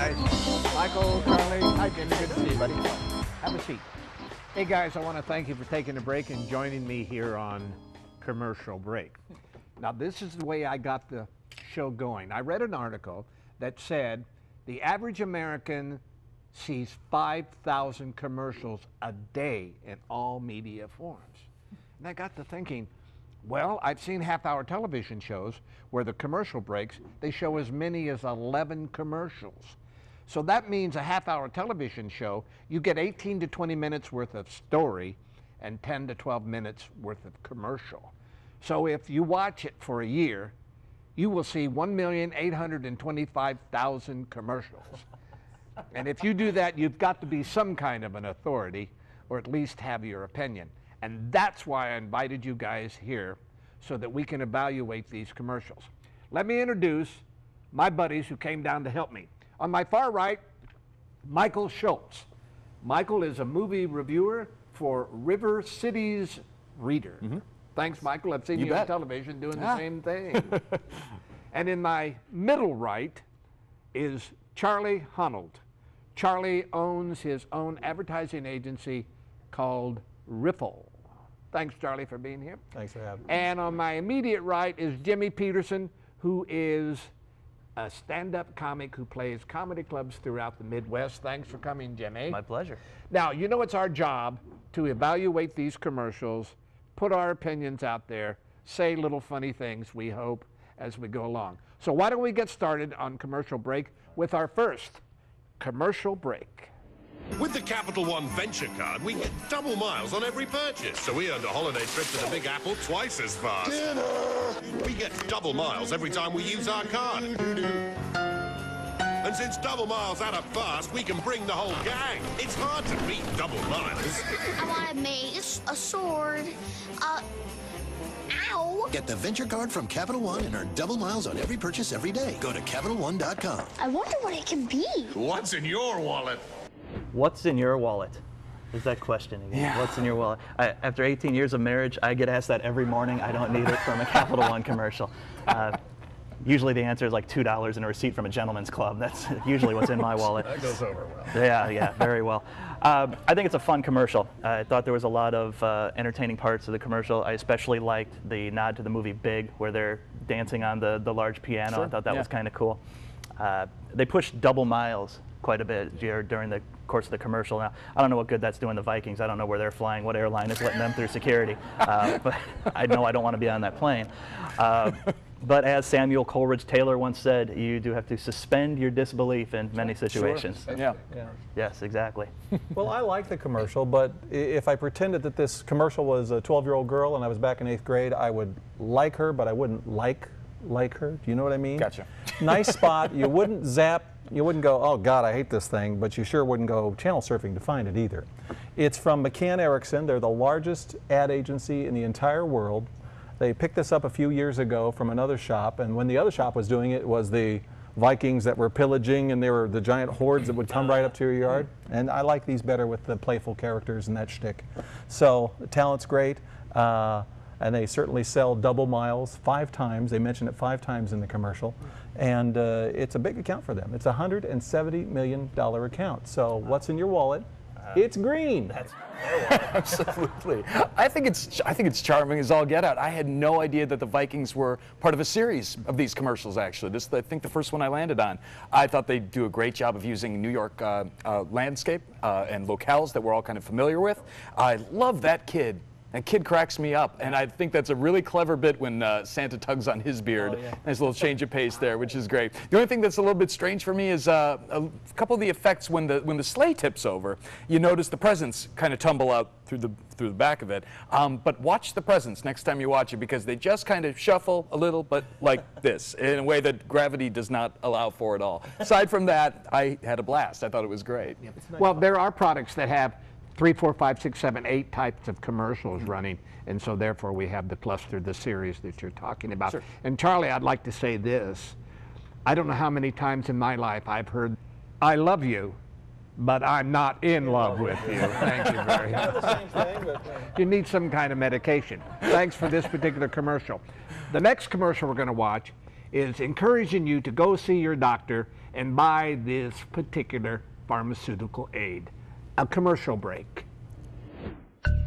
guys. Michael, Charlie, hi Jimmy, good to see you, buddy. Have a seat. Hey guys, I want to thank you for taking a break and joining me here on Commercial Break. Now this is the way I got the show going. I read an article that said the average American sees 5,000 commercials a day in all media forms. And I got to thinking, well, I've seen half-hour television shows where the commercial breaks, they show as many as 11 commercials. So that means a half-hour television show, you get 18 to 20 minutes worth of story and 10 to 12 minutes worth of commercial. So if you watch it for a year, you will see 1,825,000 commercials. And if you do that, you've got to be some kind of an authority, or at least have your opinion. And that's why I invited you guys here, so that we can evaluate these commercials. Let me introduce my buddies who came down to help me. On my far right, Michael Schultz. Michael is a movie reviewer for River Cities Reader. Thanks, Michael. I've seen you on television doing the same thing. And in my middle right is Charlie Hunold. Charlie owns his own advertising agency called Riffle. Thanks, Charlie, for being here. Thanks for having me. And on my immediate right is Jimmy Peterson, who is a stand-up comic who plays comedy clubs throughout the Midwest. Thanks for coming, Jimmy. My pleasure. Now, you know it's our job to evaluate these commercials, put our opinions out there, say little funny things, we hope, as we go along. So why don't we get started on Commercial Break with our first commercial break. With the Capital One Venture Card, we get double miles on every purchase. So we earned a holiday trip to the Big Apple twice as fast. Dinner! We get double miles every time we use our card. And since double miles add up fast, we can bring the whole gang. It's hard to beat double miles. I want a mace, a sword, ow! Get the Venture Card from Capital One and earn double miles on every purchase every day. Go to CapitalOne.com. I wonder what it can be. What's in your wallet? What's in your wallet? Is that question again? Yeah. What's in your wallet? After 18 years of marriage, I get asked that every morning. I don't need it from a Capital One commercial. Usually the answer is like $2 and a receipt from a gentleman's club. That's usually what's in my wallet. That goes over well. Yeah, very well. I think it's a fun commercial. I thought there was a lot of entertaining parts of the commercial. I especially liked the nod to the movie Big, where they're dancing on the large piano. Sure. I thought that was kind of cool. They pushed double miles quite a bit during the course of the commercial. Now, I don't know what good that's doing the Vikings. I don't know where they're flying, what airline is letting them through security. But I know I don't want to be on that plane. But as Samuel Coleridge Taylor once said, you do have to suspend your disbelief in many situations. Sure. Yeah. Yes, exactly. Well, I like the commercial, but if I pretended that this commercial was a 12-year-old girl and I was back in 8th grade, I would like her, but I wouldn't like her. Do you know what I mean? Gotcha. Nice spot. You wouldn't zap. You wouldn't go, oh God, I hate this thing, but you sure wouldn't go channel surfing to find it either. It's from McCann Erickson. They're the largest ad agency in the entire world. They picked this up a few years ago from another shop, and when the other shop was doing it, it was the Vikings that were pillaging, and they were the giant hordes that would come right up to your yard. And I like these better with the playful characters and that shtick. So the talent's great, and they certainly sell double miles 5 times. They mention it 5 times in the commercial. And it's a big account for them. It's a $170 million account. So what's in your wallet? It's green. That's absolutely. I think it's charming as all get out. I had no idea that the Vikings were part of a series of these commercials. Actually, this is, I think, the first one I landed on. I thought they do a great job of using New York landscape and locales that we're all kind of familiar with. I love that kid. That kid cracks me up, and I think that's a really clever bit when Santa tugs on his beard. Oh, yeah. There's a little change of pace there, which is great. The only thing that's a little bit strange for me is a couple of the effects when the sleigh tips over. You notice the presents kind of tumble out through the back of it. But watch the presents next time you watch it, because they just kind of shuffle a little, but like this, in a way that gravity does not allow for at all. Aside from that, I had a blast. I thought it was great. Yeah, well, there are products that have 3, 4, 5, 6, 7, 8 types of commercials running, and so therefore we have the cluster, the series that you're talking about. Sure. And Charlie, I'd like to say this. I don't know how many times in my life I've heard, I love you, but I'm not in love with you. Thank you very much. You need some kind of medication. Thanks for this particular commercial. The next commercial we're going to watch is encouraging you to go see your doctor and buy this particular pharmaceutical aid. A commercial break.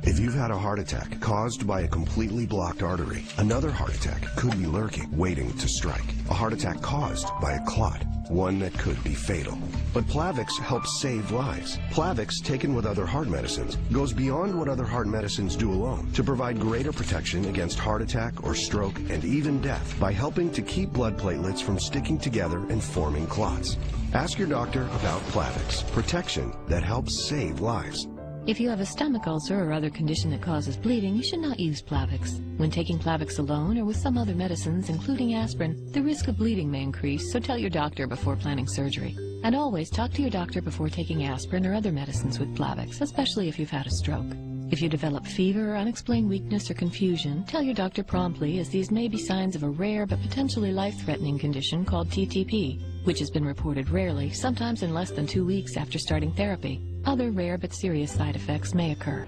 If you've had a heart attack caused by a completely blocked artery, another heart attack could be lurking, waiting to strike. A heart attack caused by a clot, one that could be fatal. But Plavix helps save lives. Plavix, taken with other heart medicines, goes beyond what other heart medicines do alone to provide greater protection against heart attack or stroke and even death by helping to keep blood platelets from sticking together and forming clots. Ask your doctor about Plavix, protection that helps save lives. If you have a stomach ulcer or other condition that causes bleeding, you should not use Plavix. When taking Plavix alone or with some other medicines, including aspirin, the risk of bleeding may increase, so tell your doctor before planning surgery. And always talk to your doctor before taking aspirin or other medicines with Plavix, especially if you've had a stroke. If you develop fever, unexplained weakness, or confusion, tell your doctor promptly, as these may be signs of a rare but potentially life-threatening condition called TTP, which has been reported rarely, sometimes in less than 2 weeks after starting therapy. Other rare but serious side effects may occur.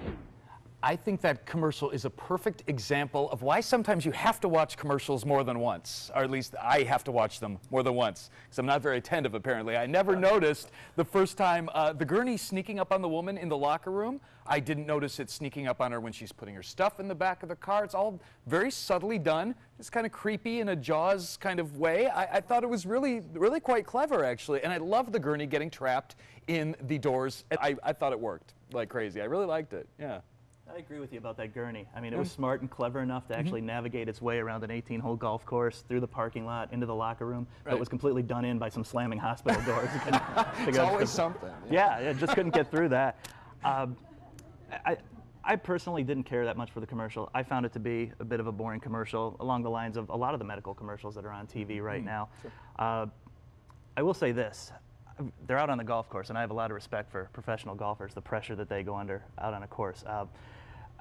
I think that commercial is a perfect example of why sometimes you have to watch commercials more than once, or at least I have to watch them more than once, because I'm not very attentive apparently. I never noticed the first time the gurney sneaking up on the woman in the locker room. I didn't notice it sneaking up on her when she's putting her stuff in the back of the car. It's all very subtly done. It's kind of creepy in a Jaws kind of way. I thought it was really quite clever actually, and I love the gurney getting trapped in the doors. I thought it worked like crazy. I really liked it, yeah. I agree with you about that gurney. I mean, it was smart and clever enough to actually navigate its way around an 18-hole golf course, through the parking lot, into the locker room. But it was completely done in by some slamming hospital doors. It's always something. Yeah, it just couldn't get through that. I personally didn't care that much for the commercial. I found it to be a bit of a boring commercial, along the lines of a lot of the medical commercials that are on TV right now. Sure. I will say this. They're out on the golf course, and I have a lot of respect for professional golfers, the pressure that they go under out on a course.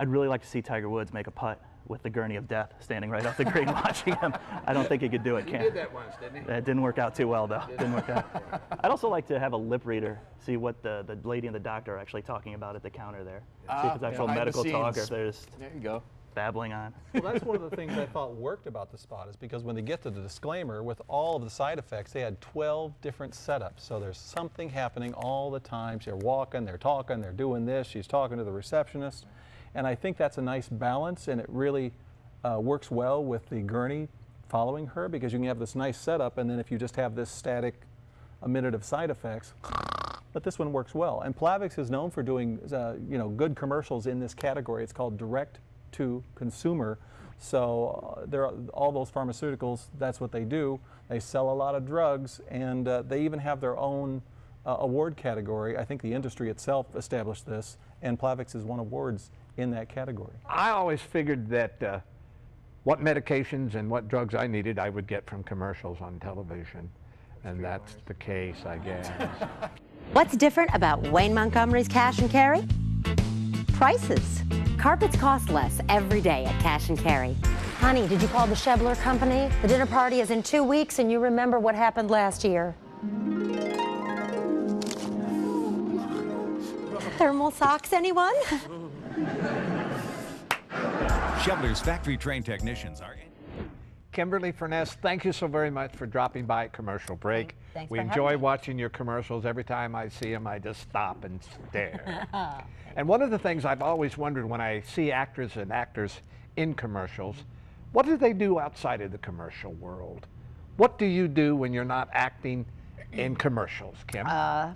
I'd really like to see Tiger Woods make a putt with the gurney of death standing right off the green watching him. I don't think he could do it, Cam. He did that once, didn't he? It didn't work out too well, though. Didn't work out. I'd also like to have a lip reader, see what the lady and the doctor are actually talking about at the counter there. See if it's actual medical talk or if they're just there you go. babbling on. Well, that's one of the things I thought worked about the spot, is because when they get to the disclaimer with all of the side effects, they had 12 different setups. So there's something happening all the time. They're walking, they're talking, they're doing this, she's talking to the receptionist. And I think that's a nice balance, and it really works well with the gurney following her, because you can have this nice setup, and then if you just have this static, a minute of side effects, but this one works well. And Plavix is known for doing good commercials in this category. It's called direct to consumer. So all those pharmaceuticals, that's what they do. They sell a lot of drugs, and they even have their own award category. I think the industry itself established this, and Plavix is won awards in that category. I always figured that what medications and what drugs I needed I would get from commercials on television, and that's the case, I guess. What's different about Wayne Montgomery's Cash and Carry? Prices. Carpets cost less every day at Cash and Carry. Honey, did you call the Shebler Company? The dinner party is in 2 weeks, and you remember what happened last year. Thermal socks, anyone? Shebler's factory-trained technicians are in. Kimberly Furness, thank you so very much for dropping by at Commercial Break. Thanks we for enjoy having me. watching your commercials. Every time I see them, I just stop and stare. And one of the things I've always wondered when I see actors and actors in commercials, what do they do outside of the commercial world? What do you do when you're not acting in commercials, Kim?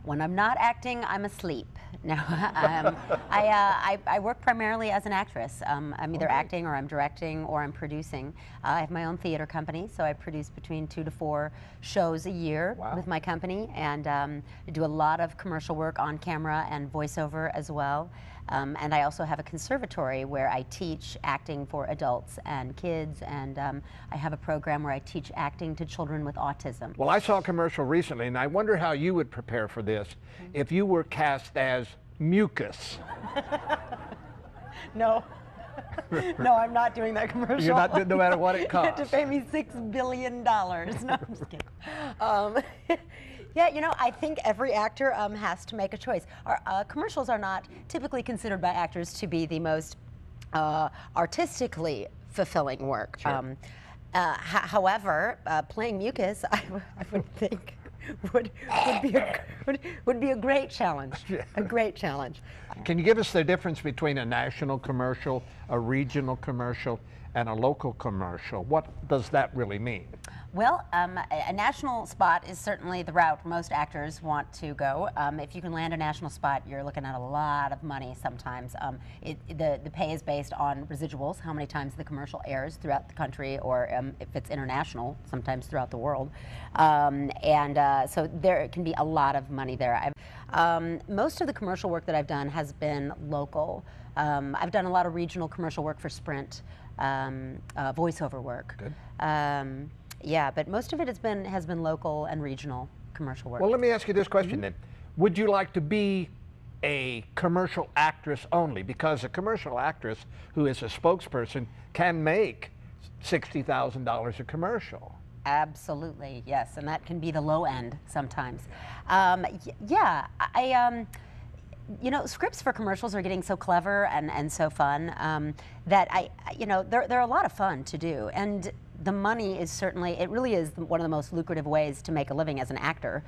When I'm not acting, I'm asleep. No, I work primarily as an actress. I'm either acting, or I'm directing, or I'm producing. I have my own theater company, so I produce between 2 to 4 shows a year with my company, and I do a lot of commercial work on camera and voiceover as well. And I also have a conservatory where I teach acting for adults and kids, and I have a program where I teach acting to children with autism. Well, I saw a commercial recently, and I wonder how you would prepare for this if you were cast as Mucus. No. No, I'm not doing that commercial. You're not, no matter what it costs. You have to pay me $6 billion. No, I'm just kidding. Yeah, you know, I think every actor has to make a choice. Commercials are not typically considered by actors to be the most artistically fulfilling work. Sure. However, playing mucus, I would think would be a great challenge. A great challenge. Can you give us the difference between a national commercial, a regional commercial, and a local commercial? What does that really mean? Well, a national spot is certainly the route most actors want to go. If you can land a national spot, you're looking at a lot of money sometimes. The pay is based on residuals, how many times the commercial airs throughout the country, or if it's international, sometimes throughout the world. So there can be a lot of money there. Most of the commercial work that I've done has been local. I've done a lot of regional commercial work for Sprint, voiceover work. Good. Yeah, but most of it has been local and regional commercial work. Well, let me ask you this question then. Would you like to be a commercial actress only? Because a commercial actress who is a spokesperson can make $60,000 a commercial. Absolutely, yes, and that can be the low end sometimes. Yeah, you know, scripts for commercials are getting so clever and so fun that they're a lot of fun to do, and the money is certainly, it really is one of the most lucrative ways to make a living as an actor.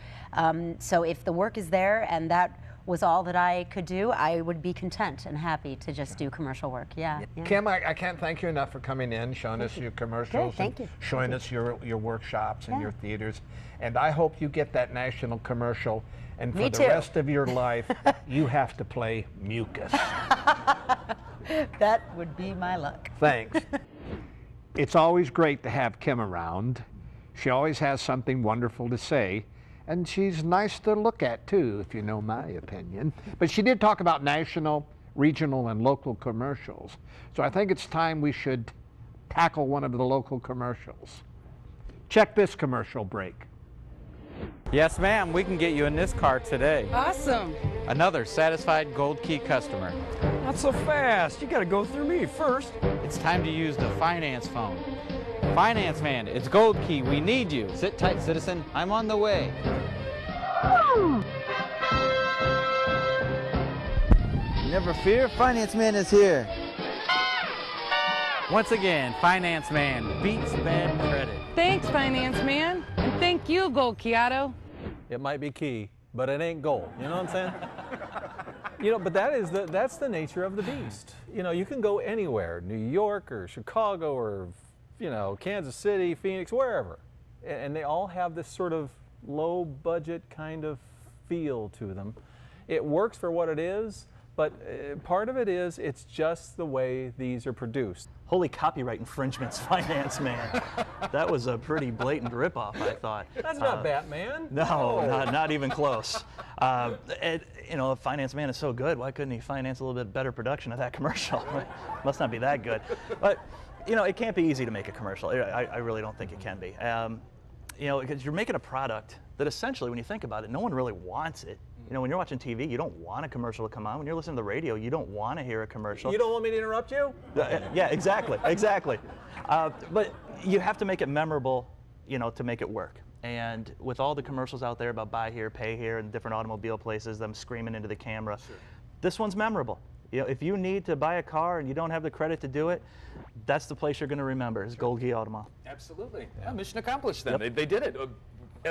So if the work is there and that was all that I could do, I would be content and happy to just do commercial work. Yeah. Kim, I can't thank you enough for coming in, showing us your commercials, Good, thank you. showing us your workshops and your theaters. And I hope you get that national commercial. And for the rest of your life, you have to play mucus. That would be my luck. Thanks. It's always great to have Kim around. She always has something wonderful to say. And she's nice to look at, too, if you know my opinion. But she did talk about national, regional, and local commercials. So I think it's time we should tackle one of the local commercials. Check this commercial break. Yes, ma'am, we can get you in this car today. Awesome. Another satisfied Gold Key customer. Not so fast. You gotta go through me first. It's time to use the finance phone. Finance man, it's Gold Key. We need you. Sit tight, citizen. I'm on the way. Never fear, Finance Man is here. Once again, Finance Man beats bad credit. Thanks, Finance Man. And thank you, Gold Key Auto. It might be key, but it ain't gold. You know what I'm saying? You know, but that's the nature of the beast. You know, you can go anywhere, New York or Chicago or, you know, Kansas City, Phoenix, wherever. And they all have this sort of low budget kind of feel to them. It works for what it is, but part of it is it's just the way these are produced. Holy copyright infringements, Finance Man. That was a pretty blatant ripoff, I thought. That's not Batman. No, not even close. You know, if Finance Man is so good, why couldn't he finance a little bit better production of that commercial? Must not be that good. But, you know, it can't be easy to make a commercial. I really don't think it can be. You know, because you're making a product that essentially, when you think about it, no one really wants it. You know, when you're watching TV, you don't want a commercial to come on. When you're listening to the radio, you don't want to hear a commercial. You don't want me to interrupt you? Yeah, exactly, exactly. But you have to make it memorable, you know, to make it work. And with all the commercials out there about buy here, pay here, and different automobile places, them screaming into the camera, this one's memorable. You know, if you need to buy a car and you don't have the credit to do it, that's the place you're going to remember, is Gold Key Automall. Absolutely. Yeah, mission accomplished then. Yep. They did it.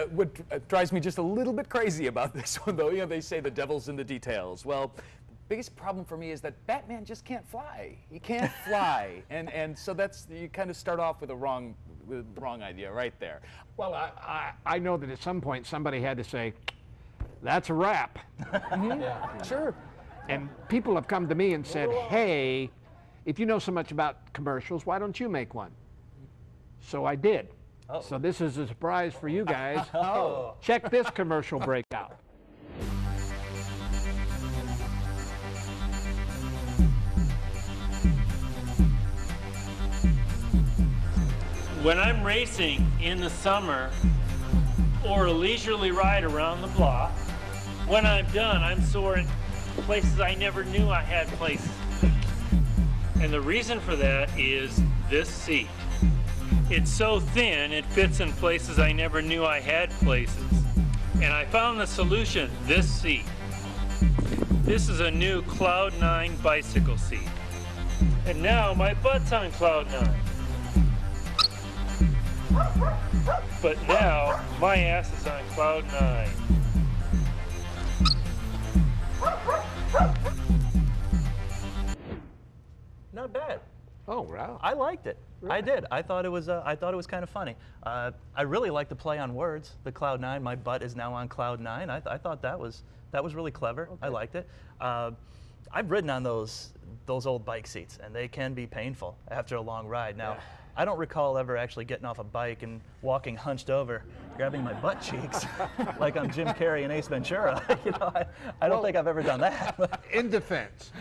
What drives me just a little bit crazy about this one, though, you know, they say the devil's in the details. Well, the biggest problem for me is that Batman just can't fly. He can't fly. And so that's, you kind of start off with a wrong idea right there. Well, I know that at some point somebody had to say, that's a wrap. Yeah. Sure. And people have come to me and said, hey, if you know so much about commercials, why don't you make one? So I did. Oh. So this is a surprise for you guys. Oh. Check this commercial break out. When I'm racing in the summer or a leisurely ride around the block, when I'm done, I'm soaring places I never knew I had places. And the reason for that is this seat. It's so thin, it fits in places I never knew I had places. And I found the solution, this seat. This is a new Cloud 9 bicycle seat. And now my butt's on Cloud 9. But now, my ass is on cloud 9. Not bad. Oh, wow. I liked it. I did. I thought it was kind of funny. I really like the play on words. The cloud 9. My butt is now on cloud 9. I thought that was really clever. Okay. I liked it. I've ridden on those old bike seats, and they can be painful after a long ride. Now, I don't recall ever actually getting off a bike and walking hunched over, grabbing my butt cheeks like I'm Jim Carrey and Ace Ventura. You know, I don't think I've ever done that. In defense,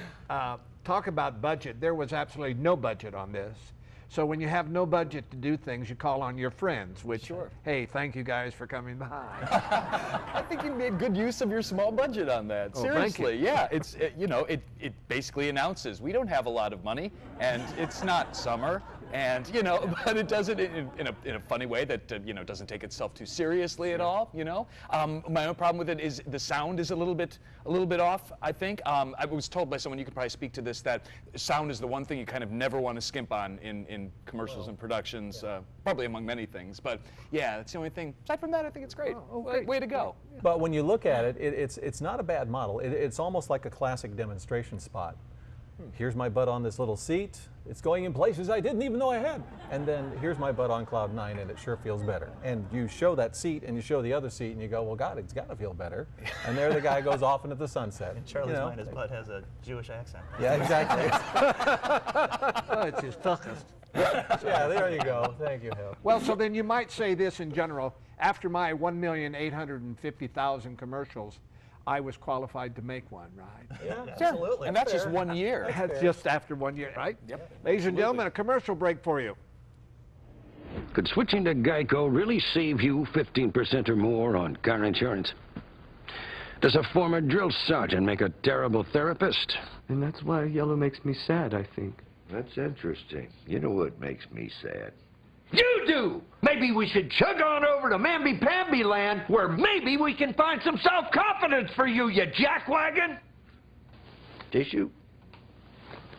talk about budget. There was absolutely no budget on this. So when you have no budget to do things, you call on your friends, which, hey, thank you guys for coming by. I think you made good use of your small budget on that. Oh, seriously, yeah. It basically announces we don't have a lot of money, and it's not summer. And but it does it in a funny way that doesn't take itself too seriously at all. My own problem with it is the sound is a little bit off. I think I was told by someone, you could probably speak to this, that sound is the one thing you kind of never want to skimp on in commercials and productions, probably among many things. But yeah, that's the only thing. Aside from that, I think it's great. Way to go. But when you look at it, it's not a bad model. It's almost like a classic demonstration spot. Here's my butt on this little seat. It's going in places I didn't even know I had. And then here's my butt on cloud 9, and it sure feels better. And you show that seat, and you show the other seat, and you go, well, God, it's got to feel better. And there the guy goes off into the sunset. In Charlie's mind, his butt has a Jewish accent. Yeah, exactly. Oh, it's his toughest. Yeah, there you go. Thank you, Hep. Well, so then you might say this in general. After my 1,850,000 commercials, I was qualified to make one, right? Yeah, absolutely. And that's just 1 year. That's just after 1 year, right? Yep. Ladies and gentlemen, a commercial break for you. Could switching to Geico really save you 15% or more on car insurance? Does a former drill sergeant make a terrible therapist? And that's why yellow makes me sad, I think. That's interesting. You know what makes me sad? You do! Maybe we should chug on over to Mamby-Pamby land, where maybe we can find some self-confidence for you, you jackwagon! Tissue?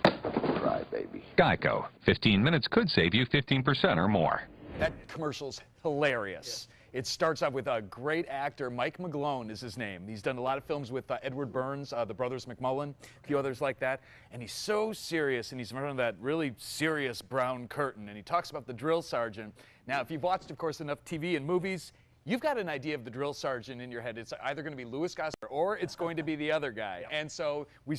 Cry, baby. Geico. 15 minutes could save you 15% or more. That commercial's hilarious. It starts off with a great actor. Mike McGlone is his name. He's done a lot of films with Edward Burns, the brothers McMullen, a few others like that. And he's so serious, and he's in front of that really serious brown curtain. And he talks about the drill sergeant. Now, if you've watched, of course, enough TV and movies, you've got an idea of the drill sergeant in your head. It's either going to be Louis Gossett or it's going to be the other guy. And so we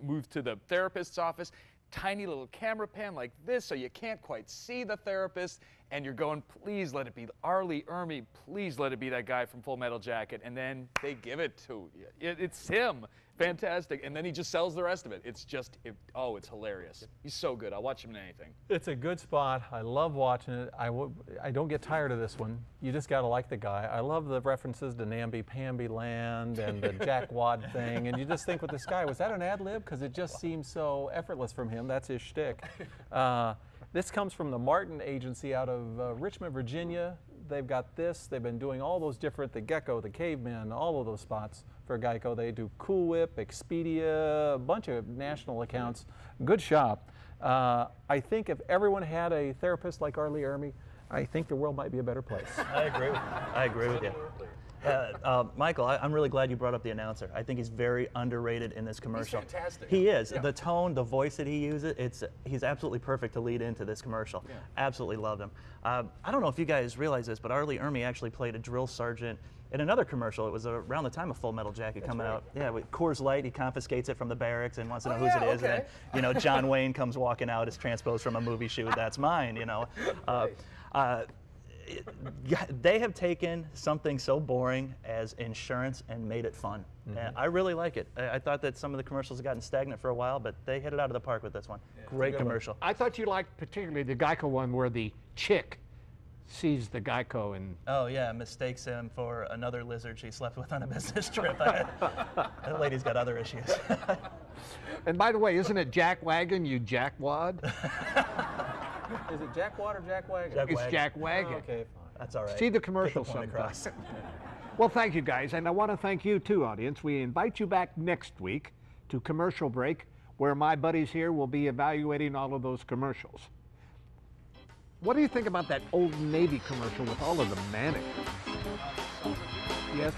moved to the therapist's office. Tiny little camera pan like this, so you can't quite see the therapist, and you're going, please let it be Arlie Ermy, please let it be that guy from Full Metal Jacket, and then they give it to you. It's him. Fantastic. And then he just sells the rest of it. It's just, it's hilarious. He's so good. I'll watch him in anything. It's a good spot. I love watching it. I don't get tired of this one. You just got to like the guy. I love the references to Namby-Pamby Land and the Jack Wad thing. And you just think with this guy, was that an ad lib? Because it just seems so effortless from him. That's his shtick. This comes from the Martin Agency out of Richmond, Virginia. They've got this. They've been doing all those different, the Gecko, the Caveman, all of those spots for Geico. They do Cool Whip, Expedia, a bunch of national accounts. Good shop. I think if everyone had a therapist like Arlie Ermy, I think the world might be a better place. I agree with you. I agree with you. Michael, I'm really glad you brought up the announcer. I think he's very underrated in this commercial. He's fantastic. He is. Yeah. The tone, the voice that he uses, he's absolutely perfect to lead into this commercial. Yeah. Absolutely loved him. I don't know if you guys realize this, but Arlie Ermy actually played a drill sergeant in another commercial. It was around the time of Full Metal Jacket coming out. Yeah, with Coors Light, he confiscates it from the barracks and wants to know whose it is. Okay. And then, John Wayne comes walking out as transposed from a movie shoot. That's mine, They have taken something so boring as insurance and made it fun. Mm-hmm. And I really like it. I thought that some of the commercials had gotten stagnant for a while, but they hit it out of the park with this one. Yeah, great commercial. I thought you liked particularly the Geico one where the chick sees the Geico and... Oh, yeah, mistakes him for another lizard she slept with on a business trip. That lady's got other issues. And by the way, isn't it Jack Wagon, you jackwad? Is it Jack Wad or Jack Wagon? It's Jack Wagon. Oh, okay, fine. That's all right. See the commercial sometimes. Well, thank you, guys. And I want to thank you, too, audience. We invite you back next week to Commercial Break, where my buddies here will be evaluating all of those commercials. What do you think about that Old Navy commercial with all of the mannequins? Yes.